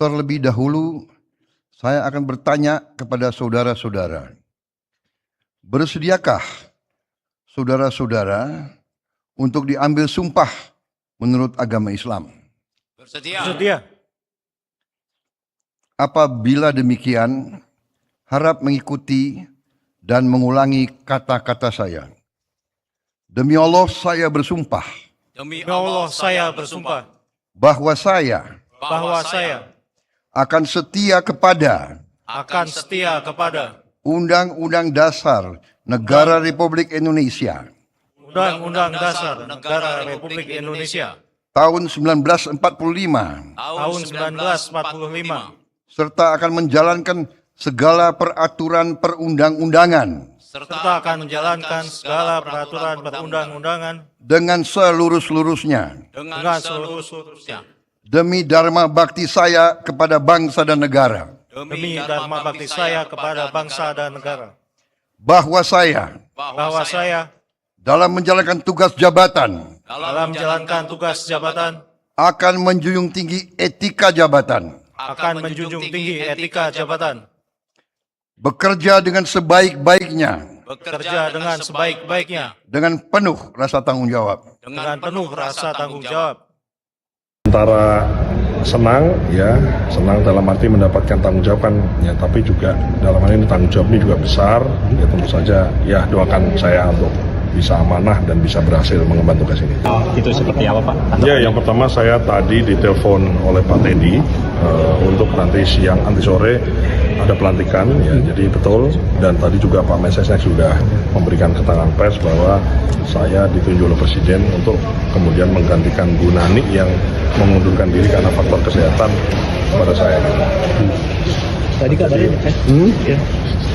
Terlebih dahulu, saya akan bertanya kepada saudara-saudara. Bersediakah saudara-saudara untuk diambil sumpah menurut agama Islam? Bersedia. Apabila demikian, harap mengikuti dan mengulangi kata-kata saya. Demi Allah saya bersumpah. Demi Allah saya bersumpah Bahwa saya bahwa saya akan setia kepada akan setia kepada Undang-Undang Dasar Negara Republik Indonesia Undang-Undang Dasar Negara Republik Indonesia tahun 1945 tahun 1945 serta akan menjalankan segala peraturan perundang-undangan serta akan menjalankan segala peraturan perundang-undangan dengan seluruh-seluruhnya dengan seluruh-seluruhnya demi dharma bakti saya kepada bangsa dan negara, demi dharma bakti saya kepada bangsa dan negara, bahwa saya bahwa saya dalam menjalankan tugas jabatan dalam menjalankan tugas jabatan akan menjunjung tinggi etika jabatan, akan menjunjung tinggi etika jabatan, bekerja dengan sebaik-baiknya bekerja dengan sebaik-baiknya dengan penuh rasa tanggung jawab. dengan penuh rasa tanggung jawab. Antara senang dalam arti mendapatkan tanggung jawab kan ya, tapi juga dalam hal ini tanggung jawab ini juga besar ya, tentu saja ya doakan saya untuk bisa amanah dan bisa berhasil mengemban tugas ini. Itu seperti apa Pak? Ya, yang pertama saya tadi ditelepon oleh Pak Teddy untuk nanti siang nanti sore ada pelantikan ya, jadi betul, dan tadi juga Pak Mensesnek sudah memberikan keterangan pers bahwa saya ditunjuk oleh Presiden untuk kemudian menggantikan Bu Nani yang mengundurkan diri karena faktor kesehatan kepada saya. Tadi kabarnya ya,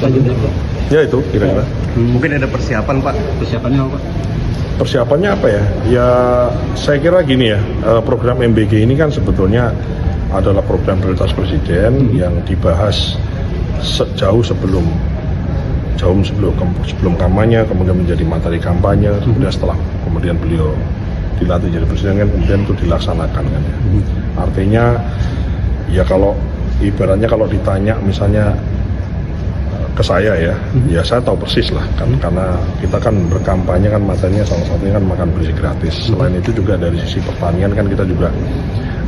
lanjut dari Pak. Ya itu kira-kira. Mungkin ada persiapan Pak. Persiapannya apa Pak? Persiapannya apa ya? Ya saya kira gini ya, program MBG ini kan sebetulnya adalah program prioritas Presiden yang dibahas jauh sebelum kampanye, kemudian menjadi materi kampanye, kemudian setelah kemudian beliau dilantik jadi Presiden kan kemudian itu dilaksanakan kan ya. Artinya ya kalau ibaratnya kalau ditanya misalnya ke saya ya saya tahu persis lah kan, karena kita kan berkampanye kan materinya salah satunya kan makan bersih gratis. Selain itu juga dari sisi pertanian kan kita juga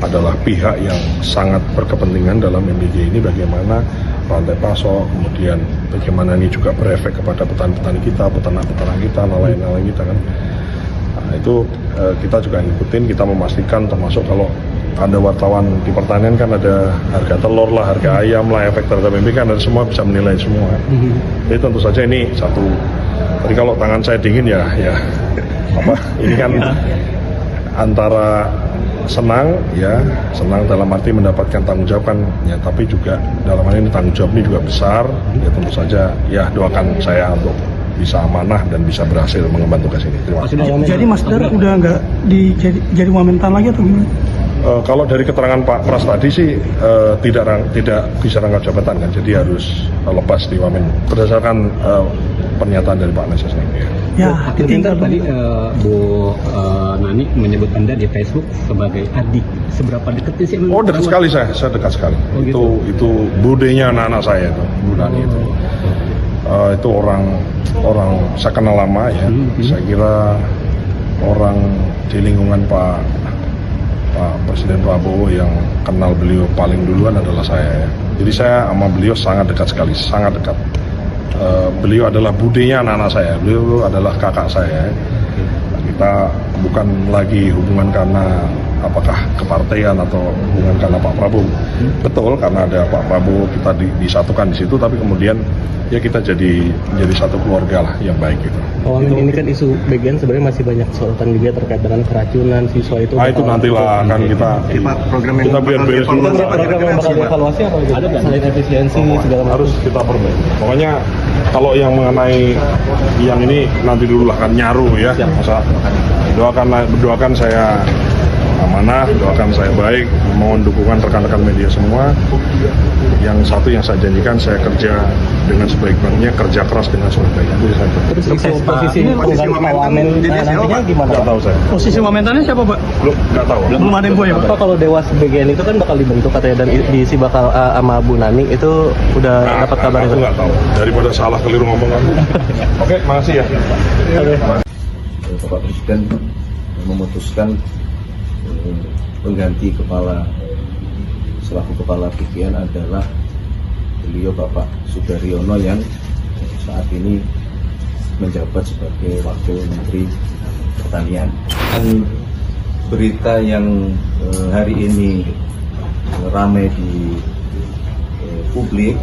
adalah pihak yang sangat berkepentingan dalam MBG ini, bagaimana rantai pasok, kemudian bagaimana ini juga berefek kepada petani-petani kita, peternak-peternak kita, nelayan-nelayan kita kan. Nah, itu kita juga ngikutin, kita memastikan termasuk kalau ada wartawan di pertanian kan ada harga telur lah, harga ayam lah, efek terhadap MBG kan ada semua, bisa menilai semua. Jadi tentu saja ini satu. Tapi kalau tangan saya dingin ya ini kan antara senang dalam arti mendapatkan tanggung jawab kan ya, tapi juga dalam hal ini tanggung jawab ini juga besar ya, tentu saja ya doakan saya untuk bisa amanah dan bisa berhasil mengemban tugas ini. Terima kasih. Jadi Mas Dar udah nggak jadi wamentan lagi atau gimana? Kalau dari keterangan Pak Pras tadi sih tidak bisa rangkap jabatan kan, jadi harus lepas di wamen berdasarkan pernyataan dari Pak Mensesnek. Ya, ditinggal tadi Bu Nani menyebut Anda di Facebook sebagai adik. Seberapa dekatnya sih? Oh, dekat sekali saya dekat sekali. Oh, gitu. Itu budenya anak-anak saya itu, Bu Nani itu. Itu orang saya kenal lama ya. Saya kira orang di lingkungan Pak Presiden Prabowo yang kenal beliau paling duluan adalah saya ya. Jadi saya sama beliau sangat dekat sekali, sangat dekat. Beliau adalah budenya anak-anak saya, beliau adalah kakak saya. Kita bukan lagi hubungan karena apakah kepartaian atau hubungan karena Pak Prabowo. Betul, karena ada Pak Prabowo kita disatukan di situ, tapi kemudian ya kita jadi satu keluarga lah yang baik gitu. Ini kan isu bagian sebenarnya masih banyak sorotan juga terkait dengan keracunan siswa itu. Itu nantilah kan kita biar beres dulu. Program yang bakal dievaluasi apa gitu? Ada nggak selain efisiensi segala macam? Harus kita perbaiki. Pokoknya kalau yang mengenai yang ini nanti dulu lah kan nyaru ya. Masa doakan saya amanah, doakan saya baik, mohon dukungan rekan-rekan media semua. Yang satu yang saya janjikan, saya kerja dengan sebaik-baiknya, kerja keras dengan sebaik-baiknya. Itu saja. Terus posisi pengganti Wamen nantinya gimana? Nggak tahu saya. Posisi wamentannya siapa, Pak? Belum, nggak tahu. Belum ada info ya, Pak? Pak, kalau Dewas BGN itu kan bakal dibentuk katanya dan diisi bakal sama Bu Nani, itu udah dapat kabarnya? Aku nggak tahu. Daripada salah keliru ngomong aku. Oke, makasih ya. Bapak Presiden memutuskan pengganti selaku kepala BGN adalah beliau Bapak Sudaryono yang saat ini menjabat sebagai Wakil Menteri Pertanian. Dan berita yang hari ini ramai di publik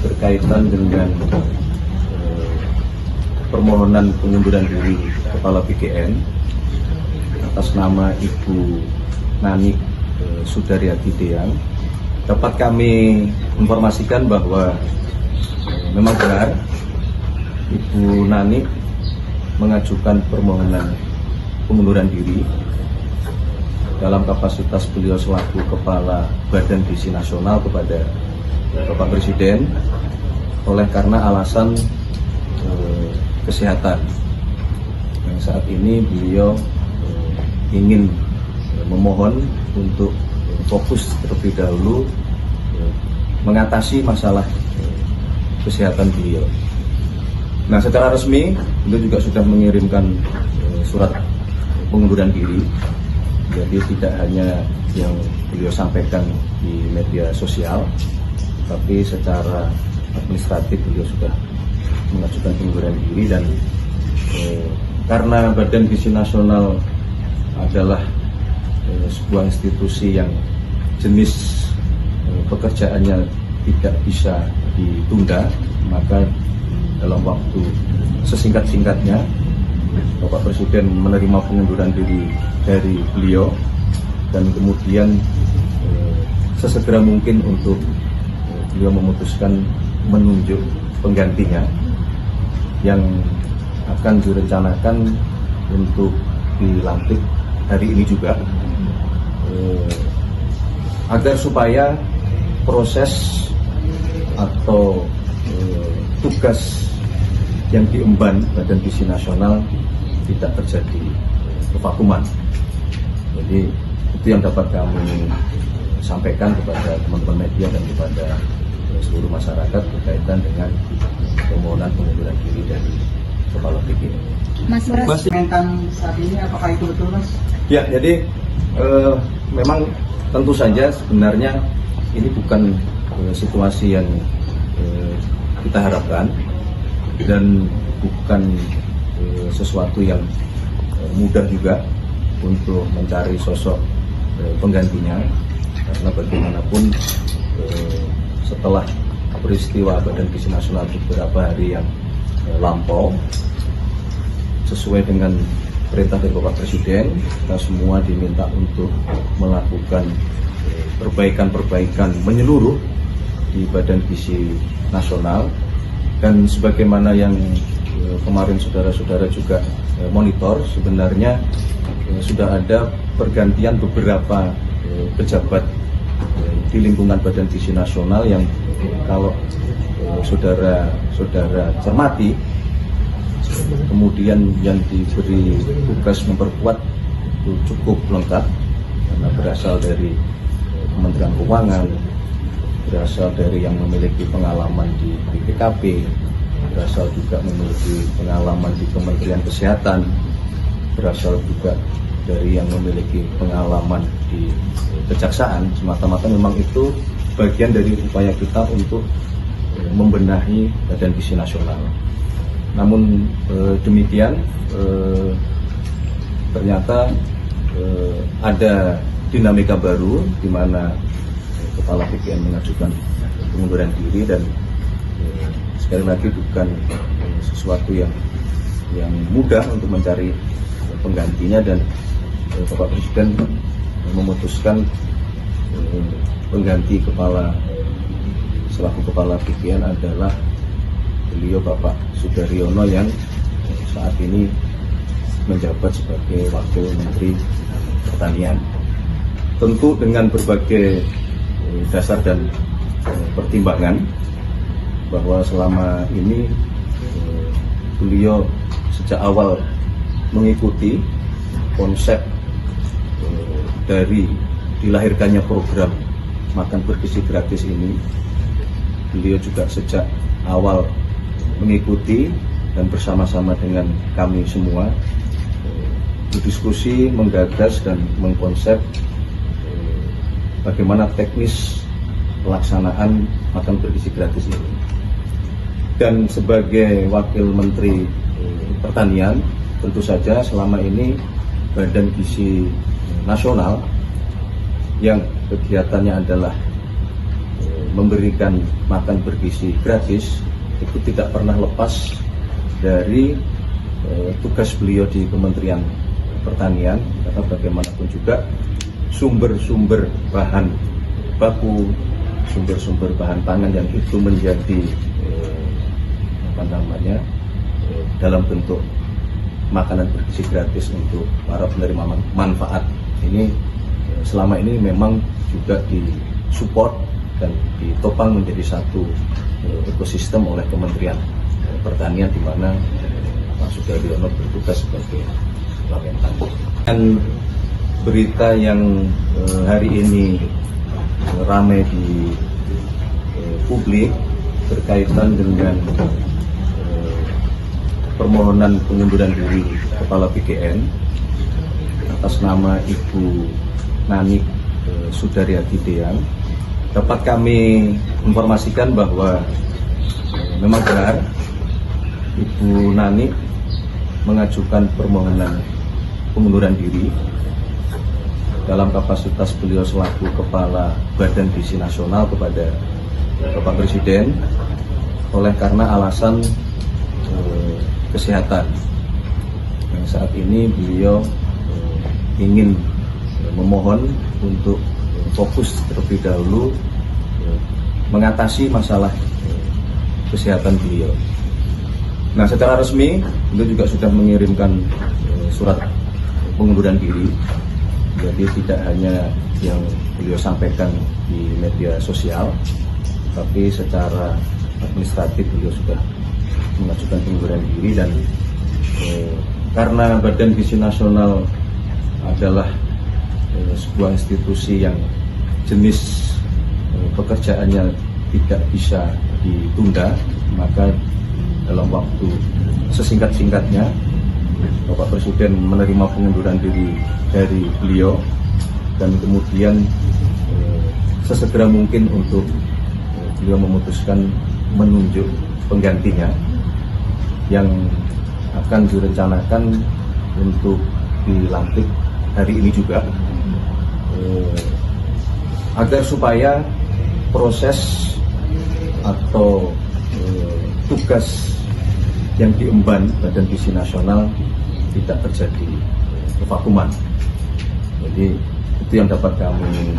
berkaitan dengan permohonan pengunduran diri Kepala BGN atas nama Ibu Nani Sudaryati Deang, dapat kami informasikan bahwa memang benar Ibu Nani mengajukan permohonan pengunduran diri dalam kapasitas beliau selaku Kepala Badan Gizi Nasional kepada Bapak Presiden oleh karena alasan kesehatan. Yang saat ini beliau ingin memohon untuk fokus terlebih dahulu mengatasi masalah kesehatan beliau. Nah, secara resmi beliau juga sudah mengirimkan surat pengunduran diri. Jadi tidak hanya yang beliau sampaikan di media sosial, tapi secara administratif beliau sudah mengajukan pengunduran diri. Dan karena Badan Gizi Nasional adalah sebuah institusi yang jenis pekerjaannya tidak bisa ditunda, maka dalam waktu sesingkat-singkatnya Bapak Presiden menerima pengunduran diri dari beliau dan kemudian sesegera mungkin untuk beliau memutuskan menunjuk penggantinya yang akan direncanakan untuk dilantik hari ini juga, agar supaya proses atau tugas yang diemban Badan Gizi Nasional tidak terjadi kevakuman. Jadi itu yang dapat kami sampaikan kepada teman-teman media dan kepada seluruh masyarakat berkaitan dengan permohonan pengunduran diri dari Kepala BGN. Mas Mentan saat ini apakah itu betul, Mas? Ya, jadi memang tentu saja sebenarnya ini bukan situasi yang kita harapkan dan bukan sesuatu yang mudah juga untuk mencari sosok penggantinya, karena bagaimanapun setelah peristiwa Badan Gizi Nasional beberapa hari yang lampau, sesuai dengan perintah dari Bapak Presiden, kita semua diminta untuk melakukan perbaikan-perbaikan menyeluruh di Badan Gizi Nasional. Dan sebagaimana yang kemarin saudara-saudara juga monitor, sebenarnya sudah ada pergantian beberapa pejabat di lingkungan Badan Gizi Nasional yang kalau saudara-saudara cermati, kemudian yang diberi tugas memperkuat itu cukup lengkap, karena berasal dari Kementerian Keuangan, berasal dari yang memiliki pengalaman di BPKP, berasal juga memiliki pengalaman di Kementerian Kesehatan, berasal juga dari yang memiliki pengalaman di Kejaksaan. Semata-mata memang itu bagian dari upaya kita untuk membenahi Badan Gizi Nasional. Namun demikian ternyata ada dinamika baru di mana Kepala BGN mengajukan pengunduran diri, dan sekali lagi bukan sesuatu yang mudah untuk mencari penggantinya, dan Bapak Presiden memutuskan pengganti selaku Kepala BGN adalah beliau Bapak Sudaryono yang saat ini menjabat sebagai Wakil Menteri Pertanian. tentu dengan berbagai dasar dan pertimbangan bahwa selama ini beliau sejak awal mengikuti konsep dari dilahirkannya program makan bergizi gratis ini. Beliau juga sejak awal mengikuti dan bersama-sama dengan kami semua berdiskusi, menggagas dan mengkonsep bagaimana teknis pelaksanaan makan bergizi gratis ini. Dan sebagai Wakil Menteri Pertanian, tentu saja selama ini Badan Gizi Nasional yang kegiatannya adalah memberikan makan bergizi gratis itu tidak pernah lepas dari tugas beliau di Kementerian Pertanian, karena bagaimanapun juga sumber-sumber bahan baku, sumber-sumber bahan pangan yang itu menjadi dalam bentuk makanan bergizi gratis untuk para penerima manfaat ini selama ini memang juga disupport dan ditopang menjadi satu ekosistem oleh Kementerian Pertanian, di mana Pak Sugiono bertugas sebagai Wamentan. Dan berita yang hari ini ramai di publik berkaitan dengan permohonan pengunduran diri Kepala BKN atas nama Ibu Nani Sudaryati Deang, dapat kami informasikan bahwa memang benar Ibu Nani mengajukan permohonan pengunduran diri dalam kapasitas beliau selaku Kepala Badan Gizi Nasional kepada Bapak Presiden oleh karena alasan kesehatan. Yang saat ini beliau ingin memohon untuk fokus terlebih dahulu mengatasi masalah kesehatan beliau. Nah, secara resmi beliau juga sudah mengirimkan surat pengunduran diri. Jadi tidak hanya yang beliau sampaikan di media sosial, tapi secara administratif beliau sudah mengajukan pengunduran diri. Dan karena Badan Gizi Nasional adalah sebuah institusi yang jenis pekerjaannya tidak bisa ditunda, maka dalam waktu sesingkat-singkatnya Bapak Presiden menerima pengunduran diri dari beliau dan kemudian sesegera mungkin untuk beliau memutuskan menunjuk penggantinya yang akan direncanakan untuk dilantik hari ini juga, agar supaya proses atau tugas yang diemban Badan Gizi Nasional tidak terjadi kevakuman. Jadi itu yang dapat kami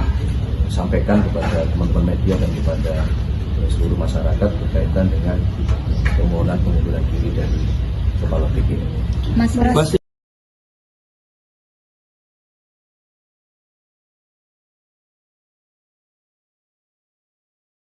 sampaikan kepada teman-teman media dan kepada seluruh masyarakat berkaitan dengan permohonan pengunduran diri dari Kepala BKN. Mas